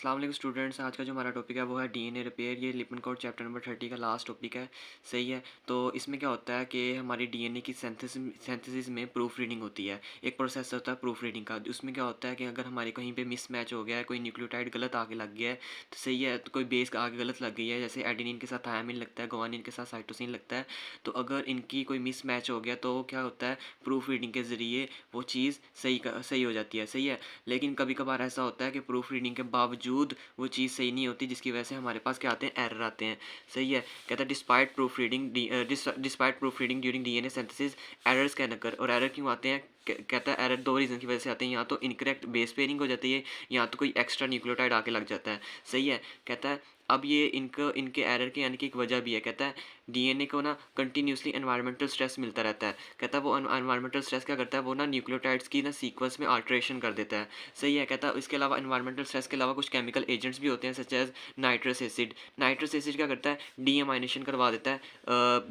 अस्सलाम वालेकुम स्टूडेंट्स। आज का जो हमारा टॉपिक है वो है डीएनए रिपेयर। ये लिपनकोड चैप्टर नंबर 30 का लास्ट टॉपिक है। सही है। तो इसमें क्या होता है कि हमारी डीएनए की सिंथेसिस में प्रूफ रीडिंग होती है। एक प्रोसेस होता है प्रूफ रीडिंग का। उसमें क्या होता है कि अगर हमारे कहीं पे मिसमैच हो गया है, कोई न्यूक्लियोटाइड गलत आके लग गया है तो सही है, तो कोई बेस आगे गलत लग गई है, जैसे एडेनिन के साथ थायमिन लगता है, गुआनिन के साथ साइटोसिन लगता है। तो अगर इनकी कोई मिसमैच हो गया तो क्या होता है, प्रूफ रीडिंग के ज़रिए वो चीज़ सही हो जाती है। सही है। लेकिन कभी कभार ऐसा होता है कि प्रूफ रीडिंग के बावजूद वो चीज़ सही नहीं होती, जिसकी वजह से हमारे पास क्या आते हैं, एरर आते हैं। सही है। कहता है despite proof reading during DNA synthesis errors can occur. और एरर क्यों आते हैं? कहता है एरर दो रीज़न की वजह से आते हैं, या तो इनकरेक्ट बेस पेयरिंग हो जाती है, या तो कोई एक्स्ट्रा न्यूक्लियोटाइड आके लग जाता है। सही है। कहता है अब ये इनके एरर के यानी कि एक वजह भी है। कहता है डीएनए को ना कंटिन्यूसली एनवायरमेंटल स्ट्रेस मिलता रहता है। कहता है वो एनवायरमेंटल स्ट्रेस क्या करता है, वो ना न्यूक्लियोटाइड्स की ना सीक्वेंस में अल्ट्रेशन कर देता है। सही है। कहता है इसके अलावा एनवायरमेंटल स्ट्रेस के अलावा कुछ केमिकल एजेंट्स भी होते हैं, such as nitrous acid. Nitrous acid क्या करता है, डीएमाइनेशन करवा देता है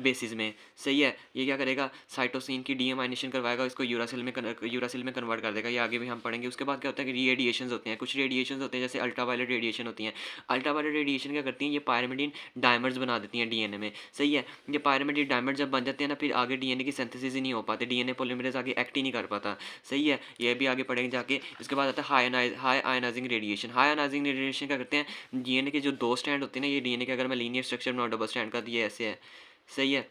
बेसिस में। सही है। ये क्या करेगा, साइटोसिन की डीएमाइनेशन करवाएगा, इसको यूरासिल में कन्वर्ट कर देगा। ये आगे भी हम पढ़ेंगे। उसके बाद क्या होता है कि रेडिएशंस होते हैं, कुछ रेडिएशंस होते हैं जैसे अल्ट्रावायलेट रेडिएशन होती हैं। अल्ट्रावायलेट रेडिएशन क्या करती हैं, ये पायरिमिडीन डायमर्स बना देती हैं डीएनए में। सही है। ये पायरिमिडीन डायमर जब बन जाते हैं ना, फिर आगे डीएनए की सिंथेसिस ही नहीं हो पाते, डीएनए पॉलीमरेज आगे एक्ट ही नहीं कर पाता। सही है। ये भी आगे पढ़ेंगे जाके। इसके बाद आता है high ionising radiation. High ionising radiation क्या करते हैं, डीएनए के जो दो स्ट्रैंड होते हैं ना, ये डीएनए के अगर मैं लीनियर स्ट्रक्चर बनाऊँ डबल स्ट्रैंड का, तो ये ऐसे है। सही है।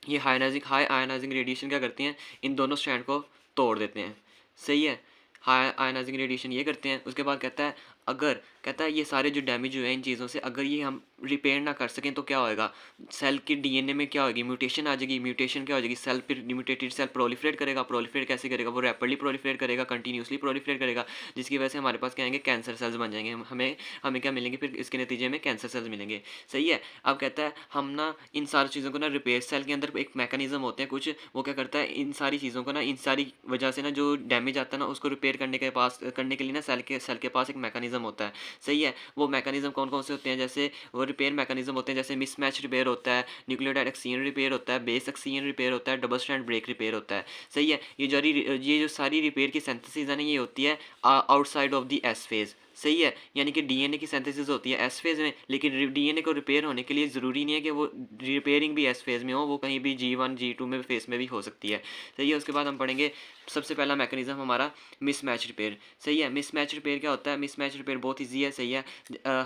ये हाई आयनाइजिंग रेडिएशन क्या करती हैं, इन दोनों स्ट्रैंड को तोड़ देते हैं। सही है। हाई आयनाइजिंग रेडिएशन ये करते हैं। उसके बाद कहता है अगर, कहता है ये सारे जो डैमेज हुए हैं इन चीज़ों से, अगर ये हम रिपेयर ना कर सकें तो क्या होएगा, सेल के डीएनए में क्या होगी, म्यूटेशन आ जाएगी। म्यूटेशन क्या हो जाएगी, सेल फिर म्यूटेटेड सेल प्रोलिफरेट करेगा। प्रोलिफरेट कैसे करेगा, वो रैपिडली प्रोलिफरेट करेगा, कंटिन्यूसली प्रोलिफरेट करेगा, जिसकी वजह से हमारे पास क्या आएंगे, कैंसर सेल्स बन जाएंगे। हमें हमें क्या मिलेंगे फिर इसके नतीजे में, कैंसर सेल्स मिलेंगे। सही है। अब कहता है हम ना इन सारी चीज़ों को ना रिपेयर, सेल के अंदर एक मैकेनिज्म होते हैं कुछ, वो क्या करता है इन सारी चीज़ों को ना, इन सारी वजह से ना जो डैमेज आता है ना, उसको रिपेयर करने के लिए ना सेल के पास एक मैकेनिज्म होता है। सही है। वो मैकेनिज्म कौन कौन से होते हैं, जैसे वो रिपेयर मैकेनिज्म होते हैं जैसे मिसमैच रिपेयर होता है, न्यूक्लियोटाइड एक्सचेंज रिपेयर होता है, बेस एक्सचेंज रिपेयर होता है, डबल स्ट्रैंड ब्रेक रिपेयर होता है। सही है। ये जो सारी रिपेयर की सिंथेसिस है ना, ये होती है outside of the S phase. सही है। यानी कि डीएनए की सिंथेसिस होती है एस फेज में, लेकिन डीएनए को रिपेयर होने के लिए ज़रूरी नहीं है कि वो रिपेयरिंग भी एस फेज में हो, वो कहीं भी G1 G2 में फेस में भी हो सकती है। सही है। उसके बाद हम पढ़ेंगे सबसे पहला मैकेनिज्म हमारा मिसमैच रिपेयर। सही है। मिसमैच रिपेयर क्या होता है, मिसमैच रिपेयर बहुत ईजी है। सही है।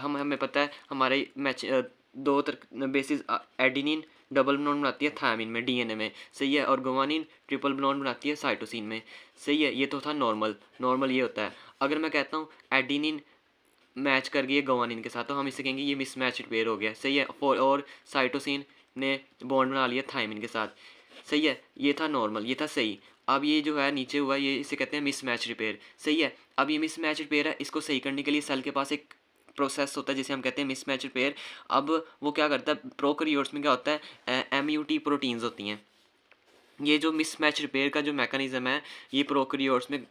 हमें पता है हमारे दो बेसिस एडिनिन डबल बॉन्ड बनाती है थायमिन में, डीएनए में। सही है। और गुआनिन ट्रिपल बॉन्ड बनाती है साइटोसिन में। सही है। ये तो था नॉर्मल ये होता है। अगर मैं कहता हूँ एडिनिन मैच कर गई है गुआनिन के साथ, तो हम इसे कहेंगे ये मिसमैच रिपेयर हो गया। सही है। और साइटोसिन ने बॉन्ड बना लिया थायमिन के साथ। सही है। ये था नॉर्मल, ये था सही। अब ये जो है नीचे हुआ, ये इसे कहते हैं मिसमैच रिपेयर। सही है। अब ये मिसमैच रिपेयर है, इसको सही करने के लिए सेल के पास एक प्रोसेस होता है जिसे हम कहते हैं मिसमैच रिपेयर। अब वो क्या करता है, प्रोकैरियोट्स में क्या होता है, एमयूटी प्रोटीन्स होती हैं। ये जो मिसमैच रिपेयर का जो मैकेनिज्म है, ये प्रोकैरियोट्स में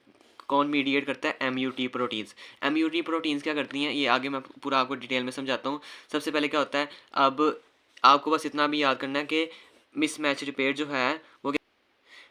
कौन मीडिएट करता है, एमयूटी प्रोटीन्स। एमयूटी प्रोटीन्स क्या करती हैं, ये आगे मैं पूरा आपको डिटेल में समझाता हूँ। सबसे पहले क्या होता है, अब आपको बस इतना भी याद करना है कि मिसमैच रिपेयर जो है वो,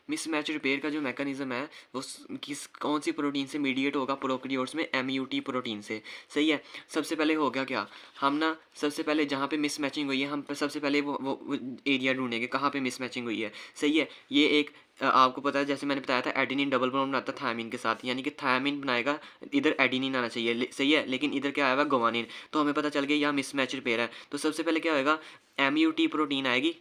मिसमैच रिपेयर का जो मैकेनिज्म है वो किस कौन सी प्रोटीन से मीडिएट होगा, प्रोकैरियोट्स में एमयूटी प्रोटीन से। सही है। सबसे पहले हो गया क्या, हम ना सबसे पहले जहाँ पे मिसमैचिंग हुई है, हम सबसे पहले वो एरिया ढूंढेंगे कहाँ पे मिसमैचिंग हुई है। सही है। ये एक आपको पता है, जैसे मैंने बताया था एडिनिन डबल बॉन्ड बनाता है थायमिन के साथ, यानी कि थायमिन बनाएगा, इधर एडिनिन आना चाहिए। सही है। लेकिन इधर क्या आएगा, गुआनिन। तो हमें पता चल गया यहाँ मिसमैच रिपेयर है। तो सबसे पहले क्या होएगा, एमयूटी प्रोटीन आएगी।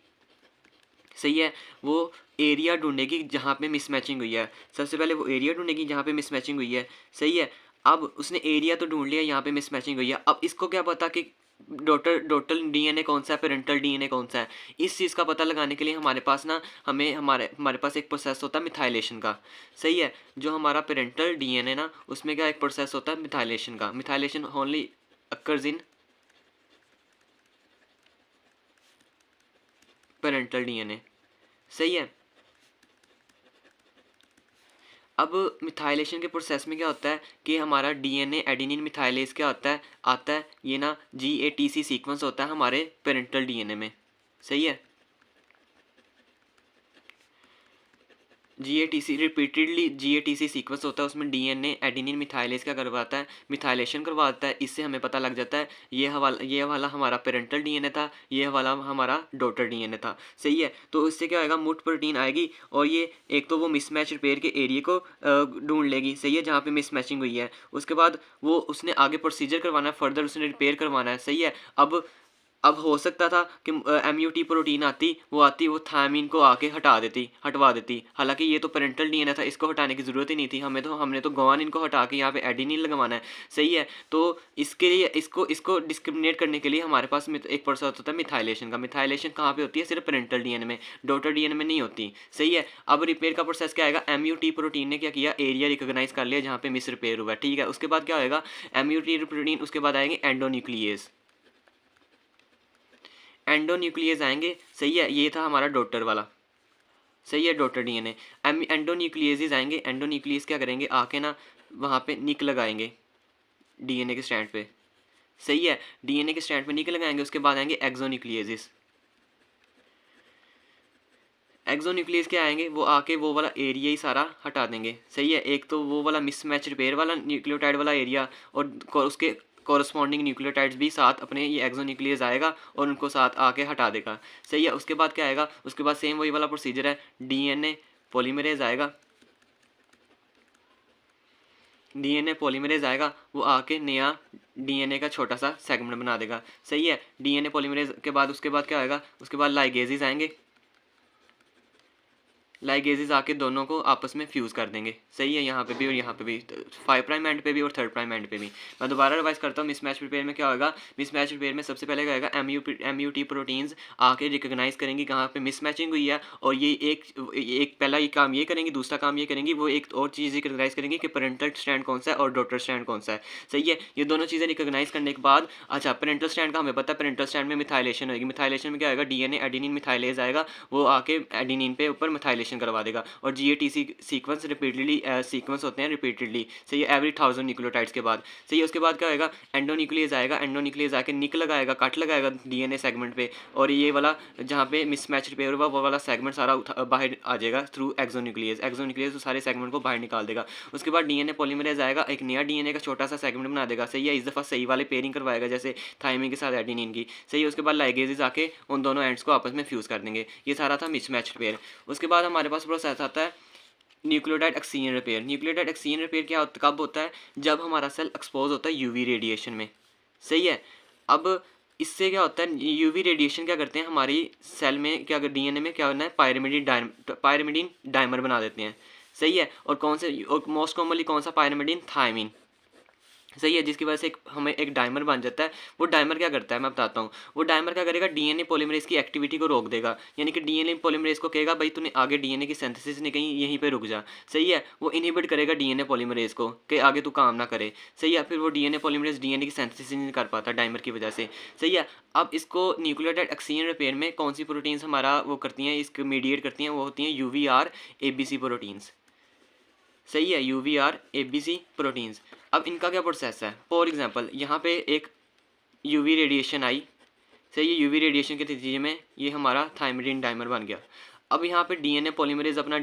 सही है। वो एरिया ढूंढेगी जहाँ पे मिसमैचिंग हुई है। सबसे पहले वो एरिया ढूंढेगी जहाँ पे मिसमैचिंग हुई है। सही है। अब उसने एरिया तो ढूंढ लिया यहाँ पे मिसमैचिंग हुई है। अब इसको क्या पता कि टोटल डीएनए कौन सा है, पेरेंटल डीएनए कौन सा है। इस चीज़ का पता लगाने के लिए हमारे पास ना, हमारे पास एक प्रोसेस होता है मिथाइलेशन का। सही है। जो हमारा पेरेंटल डीएनए ना, उसमें क्या एक प्रोसेस होता है मिथाइलेशन का। मिथाइलेशन ओनली अक्कर्स इन पेरेंटल डीएनए। सही है। अब मिथाइलेशन के प्रोसेस में क्या होता है कि हमारा डीएनए एडेनिन मिथाइलेज क्या होता है, आता है ये ना GATC सीक्वेंस होता है हमारे पेरेंटल डीएनए में। सही है। जीएटीसी रिपीटेडली जीएटीसी सीक्वेंस होता है, उसमें डीएनए एडेनिन मिथाइलेज क्या करवाता है, मिथाइलेशन करवाता है। इससे हमें पता लग जाता है ये वाला हमारा पेरेंटल डीएनए था, ये वाला हमारा डॉटर डीएनए था। सही है, तो इससे क्या होगा, मुट प्रोटीन आएगी और ये एक तो वो मिसमैच रिपेयर के एरिया को ढूंढ लेगी। सही है, जहाँ पे मिसमैचिंग हुई है। उसके बाद वो उसने आगे प्रोसीजर करवाना है, फर्दर उसने रिपेयर करवाना है। सही है, अब हो सकता था कि एमयूटी प्रोटीन वो थायमीन को आके हटवा देती। हालांकि ये तो पेरेंटल डीएनए था, इसको हटाने की ज़रूरत ही नहीं थी। हमने तो गुआनिन को हटा के यहाँ पे एडेनिन लगवाना है। सही है, तो इसके लिए इसको डिस्क्रिमिनेट करने के लिए हमारे पास एक प्रोसेस होता है मिथाइलेशन का। मिथाइलेशन कहाँ पे होती है, सिर्फ पेरेंटल डीएनए में, डॉटर डीएनए में नहीं होती। सही है, अब रिपेयर का प्रोसेस क्या आएगा, एमयूटी प्रोटीन ने क्या किया, एरिया रिकॉग्नाइज कर लिया जहाँ पे मिस रिपेयर हुआ है। ठीक है, उसके बाद क्या होगा, एमयूटी प्रोटीन, उसके बाद आएंगे एंडोन्यूक्लियस। एंडोन्यूक्लियस आएंगे। सही है, ये था हमारा डॉटर वाला। सही है, डॉटर डीएनए। एंडोन्यूक्लियस आएंगे। एंडोन्यूक्लियस क्या करेंगे, आके ना वहाँ पे निक लगाएंगे डीएनए के स्ट्रैंड पे। सही है, डीएनए के स्ट्रैंड पे निक लगाएंगे। उसके बाद आएंगे एक्सोन्यूक्लियस। एक्सोन्यूक्लियस क्या आएंगे, वो आके वो वाला एरिया ही सारा हटा देंगे। सही है, एक तो वो वाला मिसमैच रिपेयर वाला न्यूक्लियोटाइड वाला एरिया और उसके कॉरस्पॉन्डिंग न्यूक्लियोटाइड्स भी साथ अपने ये एक्सोन्यूक्लियस आएगा और उनको साथ आके हटा देगा। सही है, उसके बाद क्या आएगा, उसके बाद सेम वही वाला प्रोसीजर है, डीएनए पॉलीमरेज आएगा। डीएनए पॉलीमरेज आएगा, वो आके नया डीएनए का छोटा सा सेगमेंट बना देगा। सही है, डीएनए पॉलीमरेज के बाद उसके बाद क्या आएगा, उसके बाद लाइगेजेस आएंगे। लाइगेजेस आके दोनों को आपस में फ्यूज़ कर देंगे। सही है, यहाँ पे भी और यहाँ पे भी, 5 प्राइम एंड पे भी और 3rd प्राइम एंड पे भी। मैं दोबारा रिवाइज करता हूँ, मिसमैच रिपेयर में क्या होगा, मिसमैच रिपेयर में सबसे पहले क्या होगा, एमयूटी प्रोटीन्स आके रिकॉग्नाइज करेंगी कहाँ पे मिसमैचिंग हुई है, और ये एक पहला ये काम ये करेंगी, दूसरा काम ये करेंगी, वो एक और चीज़ रिकॉग्नाइज करेंगी कि पेरेंटल स्ट्रैंड कौन सा है और डॉटर स्ट्रैंड कौन सा है। सही है, ये दोनों चीज़ें रिकॉग्नाइज करने के बाद, अच्छा पेरेंटल स्ट्रैंड का हमें पता है, पेरेंटल स्ट्रैंड में मिथाइलेशन होगी। मिथाइलेशन में क्या आएगा, डीएनए एडेनिन मिथाइलेज आएगा, वो आके एडेनिन पे ऊपर मिथाइलेशन करवा देगा। और जीएटीसी सीक्वेंस रिपीटेडली सीक्वेंस होते हैं रिपीटेडली। सही है, एवरी 1000 न्यूक्लियोटाइड्स के बाद। सही है, उसके बाद क्या होगा, एंडोन्यूक्लियस आएगा। एंडोन्यूक्लियस आके निक लगाएगा, कट लगाएगा डीएनए सेगमेंट पे, और ये वाला जहाँ पे मिसमैच रिपेयर हुआ वो वाला सेगमेंट सारा बाहर आ जाएगा थ्रू एक्सोन्यूक्लियस। एक्सोन्यूक्लियस सारे सेगमेंट को बाहर निकाल देगा। उसके बाद डीएनए पॉलीमरेज आएगा, एक नया डीएनए का छोटा सा सेगमेंट बना देगा। सही है, इस दफ़ा सही वाले पेयरिंग करवाएगा, जैसे थाइमिन के साथ एडेनिन की। सही है, उसके बाद लाइगेजेस आके उन दोनों एंड्स को आपस में फ्यूज़ कर देंगे। ये सारा था मिसमैच रिपेयर। उसके बाद हमारे पास प्रोसेस आता है nucleotide exchange repair. Nucleotide exchange repair कब होता है, जब हमारा सेल एक्सपोज होता है यूवी रेडिएशन में। सही है, अब इससे क्या होता है, यूवी रेडिएशन क्या करते हैं, हमारी सेल में क्या, डीएनए में क्या करना है, पायरिमिडीन डाइमर बना देते हैं। सही है, और कौन से, और मोस्ट कॉमनली कौन सा पायरिमिडीन, थायमीन। सही है, जिसकी वजह से हमें एक डाइमर बन जाता है। वो डाइमर क्या करता है, मैं बताता हूँ। वो डाइमर क्या करेगा, डीएनए पॉलीमरेज की एक्टिविटी को रोक देगा। यानी कि डीएनए पॉलीमरेज को कहेगा भाई तूने आगे डीएनए की सिंथेसिस नहीं कहीं, यहीं पे रुक जा। सही है, वो इनहिबिट करेगा डीएनए पॉलीमरेज को कि आगे तू काम ना करे। सही है, फिर वो डीएनए पॉलीमरेज डीएनए की सिंथेसिस नहीं कर पाता डाइमर की वजह से। सही है, अब इसको न्यूक्लियोटाइड एक्सचेंज रिपेयर में कौन सी प्रोटीन्स हमारा वो करती हैं, इसको मीडिएट करती हैं, वो होती हैं यूवीआर एबीसी प्रोटीन्स। सही है, यूवीआर एबीसी प्रोटीन्स। अब इनका क्या प्रोसेस है, फॉर एग्जांपल यहाँ पे एक यूवी रेडिएशन आई। सही है, यूवी रेडिएशन के नतीजे में ये हमारा थायमिडीन डाइमर बन गया। अब यहाँ पे डीएनए पॉलीमरेज अपना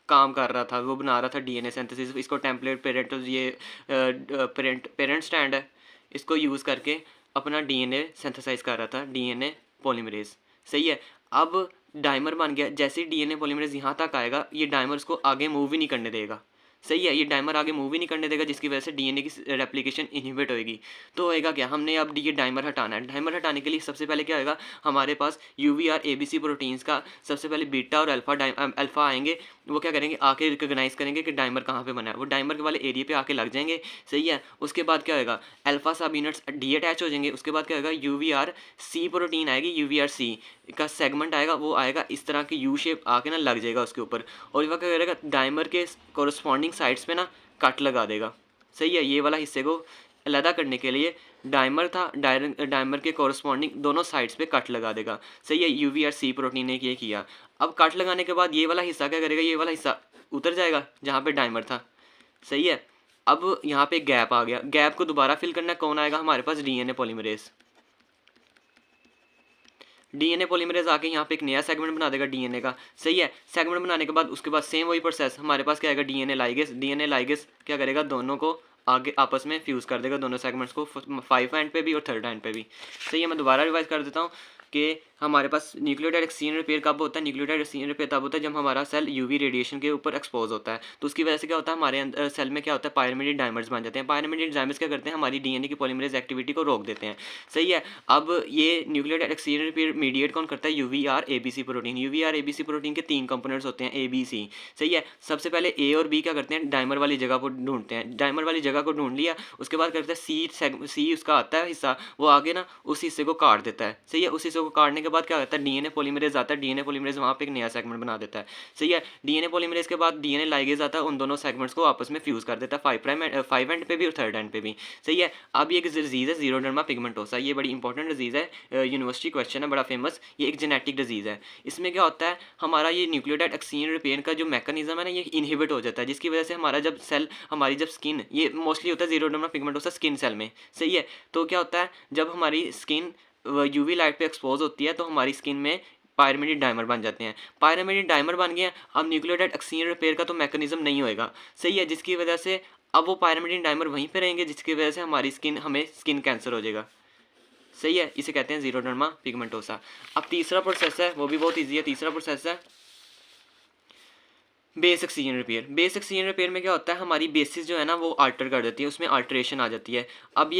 काम कर रहा था, वो बना रहा था डीएनए सिंथेसिस। इसको टेम्पलेट पेरेंटल ये पेरेंट स्टैंड है, इसको यूज़ करके अपना डीएनए सिंथेसाइज कर रहा था, डीएनए पॉलीमरेज। सही है, अब डाइमर बन गया। जैसे ही डीएनए पॉलीमरेज यहाँ तक आएगा, ये डाइमर उसको आगे मूव ही नहीं करने देगा। सही है, ये डाइमर आगे मूव ही नहीं करने देगा, जिसकी वजह से डीएनए की रेप्लिकेशन इनहिबिट होएगी। तो होएगा क्या, हमने अब ये डाइमर हटाना है। डाइमर हटाने के लिए सबसे पहले क्या होएगा, हमारे पास यूवीआर एबीसी प्रोटीन्स का सबसे पहले बीटा और अल्फा आएंगे। वो क्या करेंगे, आके रिकॉग्नाइज करेंगे कि डाइमर कहाँ पे बना है, वो डाइमर के वाले एरिया पे आके लग जाएंगे। सही है, उसके बाद क्या होएगा, अल्फा सब यूनिट्स डी अटैच हो जाएंगे। उसके बाद क्या होगा, यूवीआर सी प्रोटीन आएगी, यूवीआर सी का सेगमेंट आएगा, वो आएगा इस तरह की यू शेप आके ना लग जाएगा उसके ऊपर, और वह क्या करेगा, डाइमर के कॉरस्पॉन्डिंग साइड्स पे ना कट लगा देगा। सही है, ये वाला हिस्से को अलहदा करने के लिए डाइमर था, डाइमर के कॉरस्पॉन्डिंग दोनों साइड्स पे कट लगा देगा। सही है, यूवीआर सी प्रोटीन ने ये किया। अब कट लगाने के बाद ये वाला हिस्सा क्या करेगा, ये वाला हिस्सा उतर जाएगा जहाँ पे डाइमर था। सही है, अब यहाँ पे गैप आ गया। गैप को दोबारा फिल करना कौन आएगा, हमारे पास डीएनए पॉलीमरेज। डीएनए पॉलीमरेज आके यहाँ पे एक नया सेगमेंट बना देगा डीएनए का, सही है। सेगमेंट बनाने के बाद उसके बाद सेम वही प्रोसेस हमारे पास क्या आएगा, डीएनए लाइगेस क्या करेगा, दोनों को आगे आपस में फ्यूज़ कर देगा, दोनों सेगमेंट्स को 5 एंड पे भी और 3rd एंड पे भी, सही है। मैं दोबारा रिवाइज कर देता हूँ कि हमारे पास न्यूक्लियोटाइड एक्सचेंज रिपेयर कब होता है, न्यूक्लियोटाइड एक्सचेंज रिपेयर तब होता है जब हमारा सेल यूवी रेडिएशन के ऊपर एक्सपोज होता है। तो उसकी वजह से क्या होता है, हमारे अंदर सेल में क्या होता है, पायरिमिडाइड डायमर्स बन जाते हैं। पायरिमिडाइड डायमर्स क्या करते हैं, हमारी डीएनए की पॉलीमरेज एक्टिविटी को रोक देते हैं, सही है। अब ये न्यूक्लियोटाइड एक्सचेंज रिपेयर मीडिएट कौन करता है, यूवीआर एबीसी प्रोटीन। यूवीआर एबीसी प्रोटीन के 3 कंपोनेंट्स होते हैं, ABC, सही है। सबसे पहले ए और बी क्या करते हैं, डायमर वाली जगह को ढूंढते हैं, डायमर वाली जगह को ढूंढ लिया, उसके बाद करते हैं सी उसका आता है हिस्सा, वो आगे ना उस हिस्से को काट देता है, सही है। उस हिस्से को काटने के बाद क्या होता है, डीएनए पॉलीमरेज आता है, डीएनए पॉलीमरेज वहाँ पे एक नया सेगमेंट बना देता है, सही है। डीएनए पॉलीमरेज के बाद डीएनए लाइगेज आता है, उन दोनों सेगमेंट्स को आपस में फ्यूज कर देता है, 5 एंड पे भी और 3rd एंड पे भी, सही है। अब ये एक डिजीज़ है ज़ीरोडर्मा पिगमेंटोसा, ये बड़ी इंपॉर्टेंट डिजीज़ है, यूनिवर्सिटी क्वेश्चन है, बड़ा फेमस। ये एक जेनेटिक डिजीज़ है। इसमें क्या होता है, हमारा ये न्यूक्लियोटाइड एक्सचेंज रिपेयर का जो मैकेनिज्म है ना, ये इनहिबिट हो जाता है, जिसकी वजह से हमारा जब सेल, हमारी जब स्किन, ये मोस्टली होता है ज़ीरोडर्मा पिगमेंटोसा स्किन सेल में, सही है। तो क्या होता है, जब हमारी स्किन यूवी लाइट पे एक्सपोज होती है तो हमारी स्किन में पायरिमिडाइड डायमर बन जाते हैं। पायरिमिडाइड डायमर बन गए, अब न्यूक्लियोटाइड एक्सचेंज रिपेयर का तो मैकेनिज्म नहीं होएगा, सही है, जिसकी वजह से अब वो पायरिमिडाइड डायमर वहीं पे रहेंगे, जिसकी वजह से हमें स्किन कैंसर हो जाएगा, सही है। इसे कहते हैं ज़ीरोडर्मा पिगमेंटोसा। अब तीसरा प्रोसेस है, वो भी बहुत ईजी है। तीसरा प्रोसेस है base exchange repair. Base exchange repair में क्या होता है, हमारी बेसिस जो है ना वो अल्टर कर देती है, उसमें अल्ट्रेशन आ जाती है। अब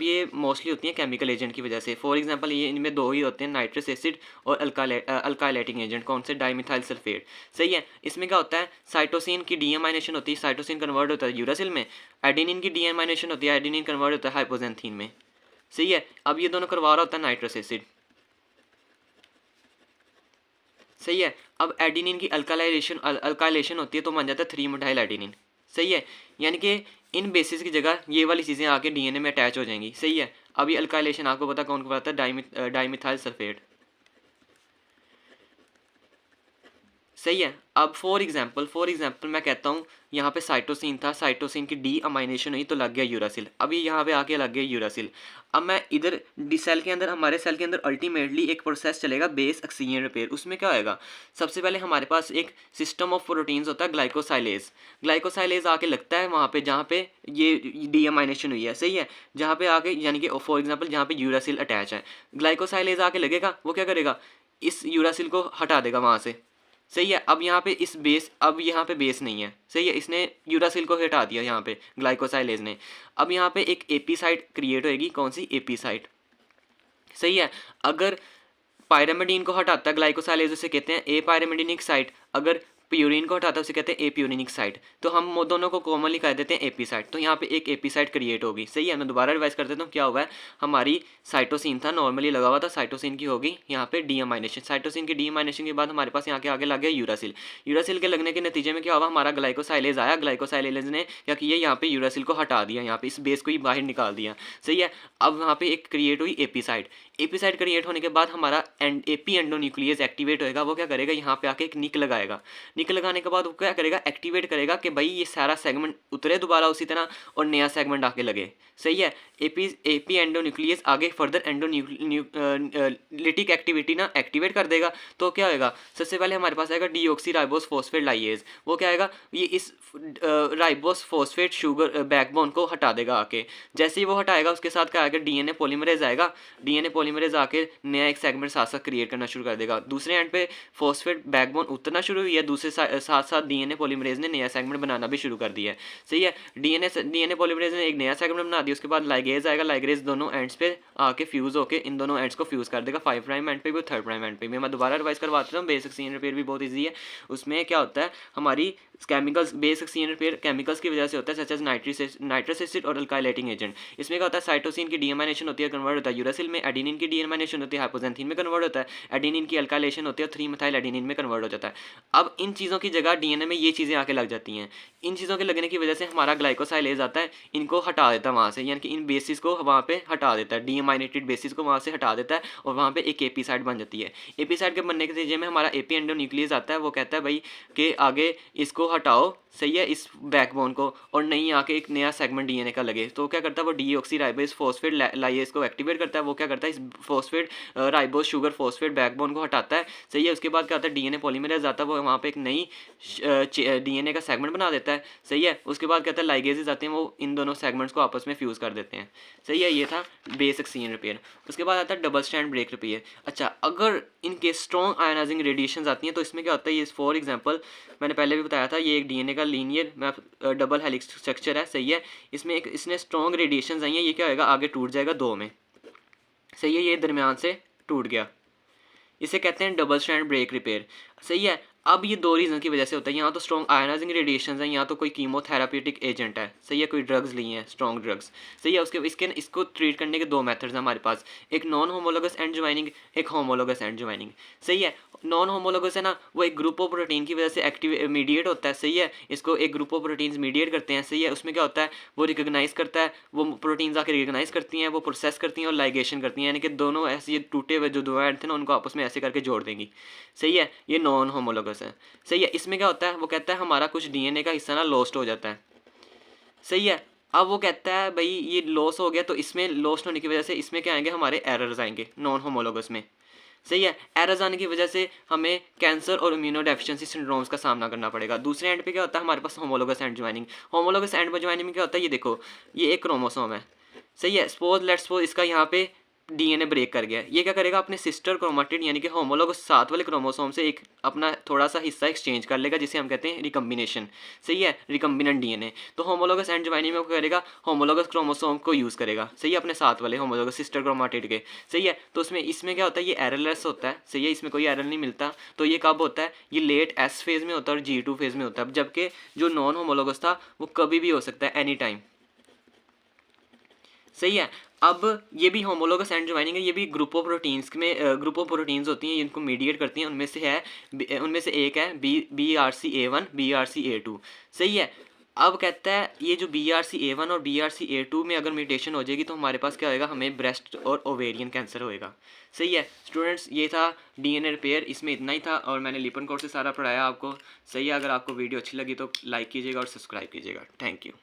ये मोस्टली होती है केमिकल एजेंट की वजह से। फॉर एग्जांपल ये इनमें 2 ही होते हैं, नाइट्रस एसिड और अल्काइलेटिंग एजेंट, कौन से, डाइमिथाइल सल्फेट, सही है। इसमें क्या होता है, साइटोसिन की डीएमाइनेशन होती है, साइटोसिन कन्वर्ट होता है यूरासिल में, एडेनिन की डीएमाइनेशन होती है, एडेनिन कन्वर्ट होता है हाइपोजेंथीन में, सही है। अब ये दोनों करवा रहा होता है नाइट्रस एसिड, सही है। अब एडिनिन की अल्काइलेशन होती है तो बन जाता है 3 मिथाइल एडिनिन, सही है। यानी कि इन बेसिस की जगह ये वाली चीज़ें आके डीएनए में अटैच हो जाएंगी, सही है। अब ये अल्काइलेशन आपको पता कौन करवाता है, डाइमिथाइल सल्फेट, सही है। अब फॉर एग्जांपल मैं कहता हूँ यहाँ पे साइटोसिन था, साइटोसिन की डी अमाइनेशन हुई तो लग गया यूरासिल, अभी यहाँ पे आके लग गया यूरासिल। अब मैं इधर डी सेल के अंदर, हमारे सेल के अंदर अल्टीमेटली एक प्रोसेस चलेगा बेस एक्सचेंज रिपेयर। उसमें क्या होएगा, सबसे पहले हमारे पास एक सिस्टम ऑफ प्रोटीन्स होता है ग्लाइकोसाइलेज आके लगता है वहाँ पे जहाँ पे ये डी अमाइनेशन हुई है, सही है, जहाँ पे आके, यानी कि फॉर एग्जाम्पल जहाँ पे यूरासिल अटैच है, ग्लाइकोसाइलेज आके लगेगा, वो क्या करेगा, इस यूरासिल को हटा देगा वहाँ से, सही है। अब यहाँ पे अब यहाँ पे बेस नहीं है, सही है, इसने यूरासिल को हटा दिया यहाँ पे ग्लाइकोसाइलेज ने। अब यहाँ पे एक एपी साइट क्रिएट होएगी, कौन सी, एपी साइट, सही है। अगर पायरामिडीन को हटाता है ग्लाइकोसाइलेज, उसे कहते हैं ए पायरामिडीनिक साइट। अगर प्यूरिन को हटाता है उसे कहते हैं ए प्यूरिनिक साइट। तो हम वो दोनों को कॉमनली कह देते हैं एपी साइट। तो यहाँ पे एक एपी साइट क्रिएट होगी, सही है। मैं दोबारा रिवाइज कर देता हूँ, क्या हुआ है, हमारी साइटोसिन था, नॉर्मली लगा हुआ था, साइटोसिन की होगी यहाँ पे डीअमाइनेशन, साइटोसिन की डीअमाइनेशन के बाद हमारे पास यहाँ के आगे लग गया यूरासिल। यूरासिल के लगने के नतीजे में क्या हुआ, हमारा ग्लाइकोसाइलेज आया, ग्लाइकोसाइलेज ने क्या किया, यहाँ पे यूरासिल को हटा दिया, यहाँ पे इस बेस को ही बाहर निकाल दिया, सही है। अब वहाँ पे एक क्रिएट हुई AP site. AP site create होने के बाद हमारा एपी एंडोन्यूक्लियस एक्टिवेट होएगा, वो क्या करेगा, यहाँ पे आके एक निक लगाएगा। निक लगाने के बाद वो क्या करेगा, एक्टिवेट करेगा कि भाई ये सारा सेगमेंट उतरे दोबारा उसी तरह और नया सेगमेंट आके लगे, सही है। एपी एंडोन्यूक्लियस आगे फर्दर एंडोन्यूक्लिटिक एक्टिविटी ना एक्टिवेट कर देगा। तो क्या होएगा, सबसे पहले हमारे पास आएगा डीऑक्सी राइबोस फॉस्फेट लाइएज, वो क्या आएगा, ये इस राइबोस फॉस्फेट शुगर बैकबोन को हटा देगा आके। जैसे ही वो हटाएगा उसके साथ क्या आएगा, डीएनए पॉलीमरेज आएगा, डीएनए पॉलीमरेज आके नया एक सेगमेंट साथ साथ क्रिएट करना शुरू कर देगा। दूसरे एंड पे फॉस्फेट बैकबोन उतरना शुरू हुई है, दूसरे साथ साथ डीएनए पॉलीमरेज ने नया सेगमेंट बनाना भी शुरू कर दिया है, सही है। डीएनए पॉलीमरेज ने एक नया सेगमेंट बना दिया, उसके बाद लाइगेज आएगा, लाइगेज दोनों एंड्स पे आके फ्यूज होके इन दोनों एंड्स को फ्यूज कर देगा, 5 प्राइम एंड पे भी और 3rd प्राइम एंड पे भी। मैं दोबारा रिवाइज करवाता हूँ, बेस एक्सचेंज रिपेयर भी बहुत ईजी है। उसमें क्या होता है, हमारी chemicals, base exchange repair chemicals की वजह से होता है, सच एज नाइट्रस एसिड और अल्काइलेटिंग एजेंट। इसमें क्या होता है, साइटोसिन की डीएमाइनेशन होती है, कन्वर्ट होता है यूरासिल में, एडेनिन की डीएमाइनेशन होती है, हाइपोजेंथीन में कन्वर्ट होता है, एडेनिन की अल्काइलेशन होती है, 3 मिथाइल एडेनिन में कन्वर्ट हो जाता है। अब इन चीज़ों की जगह डीएनए में ये चीज़ें आके लग जाती हैं। इन चीज़ों के लगने की वजह से हमारा ग्लाइकोसाइलेज आता है, इनको हटा देता है वहाँ से, यानी कि इन बेसिस को वहाँ पे हटा देता है, डीएमाइनेटेड बेसिस को वहाँ से हटा देता है और वहाँ पे एक एपी साइट बन जाती है। एपी साइट के बनने के नतीजे में हमारा एपी एंडोन्यूक्लियस आता है, वो कहता है भाई कि आगे इसको हटाओ, सही है, इस बैकबोन को, और नहीं आके एक नया सेगमेंट डीएनए का लगे। तो क्या करता है वो डीऑक्सी राइबोस फॉस्फेट लाइएज को एक्टिवेट करता है, वो क्या करता है इस phosphate ribose sugar phosphate backbone को हटाता है, सही है। उसके बाद क्या होता है, डीएनए पॉलीमरेज आता है, वो वहाँ पे एक नई डीएनए का सेगमेंट बना देता है, सही है। उसके बाद क्या होता है, लाइगेजेस आते हैं, वो इन दोनों सेगमेंट्स को आपस में फ्यूज़ कर देते हैं, सही है। ये था बेसिक सीन रिपेयर। उसके बाद आता है डबल स्ट्रैंड ब्रेक रिपेयर। अच्छा, अगर इनके स्ट्रॉन्ग आयनाइजिंग रेडिएशंस आती हैं तो इसमें क्या होता है, ये फॉर एग्जांपल मैंने पहले भी बताया था, ये एक डीएनए का लीनियर डबल हेलिक्स स्ट्रक्चर है, सही है। इसमें एक इसने स्ट्रॉन्ग रेडिएशंस आई हैं, ये क्या होएगा, आगे टूट जाएगा दो में, सही है। ये दरमियान से टूट गया, इसे कहते हैं डबल स्ट्रैंड ब्रेक रिपेयर, सही है। अब ये दो रीज़न की वजह से होता है, यहाँ तो स्ट्रॉन्ग आयनाइजिंग रेडिएशन है, यहाँ तो कोई कीमोथेराप्यूटिक एजेंट है, सही है, कोई ड्रग्स ली हैं, स्ट्रॉन्ग ड्रग्स, सही है। उसके इसको ट्रीट करने के दो मेथड्स हैं हमारे पास, एक नॉन होमोलोगस एंड ज्वाइनिंग, एक होमोलोगस एंड ज्वाइनिंग, सही है। नॉन होमोलोगस है ना, वो एक ग्रुप ऑफ प्रोटीन की वजह से एक्टिव मीडिएट होता है, सही है। इसको एक ग्रुप ऑफ प्रोटीन्स मीडिएट करते हैं, सही है। उसमें क्या होता है, वो रिकॉग्नाइज करता है, वो प्रोटीन्स आके रिकॉग्नाइज करती हैं, वो प्रोसेस करती हैं और लाइगेशन करती हैं, यानी कि दोनों ऐसे टूटे हुए जो दो एंड थे ना उनको आपस में ऐसे करके जोड़ देंगी, सही है। ये नॉन होमोलोगस है, सही है। इसमें क्या होता है, वो कहता है हमारा कुछ डीएनए का हिस्सा ना लॉस्ट हो जाता है, सही है। अब वो कहता है भाई ये लॉस हो गया, तो इसमें लॉस्ट होने की वजह से इसमें क्या आएंगे, हमारे एरर्स आएंगे नॉन होमोलोगस में, सही है। एरर्स आने की वजह से हमें कैंसर और इम्यूनो डेफिशिएंसी सिंड्रोम्स का सामना करना पड़ेगा। दूसरे एंड पे क्या होता है, हमारे पास homologous end joining. Homologous end joining में क्या होता है, ये देखो, ये एक क्रोमोसोम है, सही है। लेट्स सपोज इसका यहाँ पे डीएनए ब्रेक कर गया, ये क्या करेगा, अपने सिस्टर क्रोमाटिड यानी कि होमोलोगस साथ वाले क्रोमोसोम से एक अपना थोड़ा सा हिस्सा एक्सचेंज कर लेगा, जिसे हम कहते हैं रिकम्बिनेशन, सही है, रिकम्बिनेंट डीएनए। तो होमोलोगस एंड ज्वाइनिंग में वो करेगा, होमोलोगस क्रोमोसोम को यूज़ करेगा, सही है, अपने साथ वाले होमोलोगस सिस्टर क्रोमाटिड के, सही है। तो इसमें क्या होता है, ये एररलेस होता है, सही है, इसमें कोई एरर नहीं मिलता। तो ये कब होता है, ये लेट एस फेज़ में होता है और G2 फेज़ में होता है, जबकि जो नॉन होमोलोगस था वो कभी भी हो सकता है, एनी टाइम, सही है। अब ये भी होमोलोगस एंड ज्वाइनिंग है, ये भी ग्रुप ऑफ प्रोटीन्स में ग्रुप ऑफ प्रोटीन्स होती हैं जिनको मीडिएट करती हैं, उनमें से एक है BRCA1 BRCA2, सही है। अब कहता है ये जो BRCA1 और BRCA2 में अगर म्यूटेशन हो जाएगी तो हमारे पास क्या होएगा, हमें ब्रेस्ट और ओवेरियन कैंसर होएगा, सही है। स्टूडेंट्स, ये था डीएनए रिपेयर, इसमें इतना ही था और मैंने लिपन कोड से सारा पढ़ाया आपको, सही है। अगर आपको वीडियो अच्छी लगी तो लाइक कीजिएगा और सब्सक्राइब कीजिएगा। Thank you.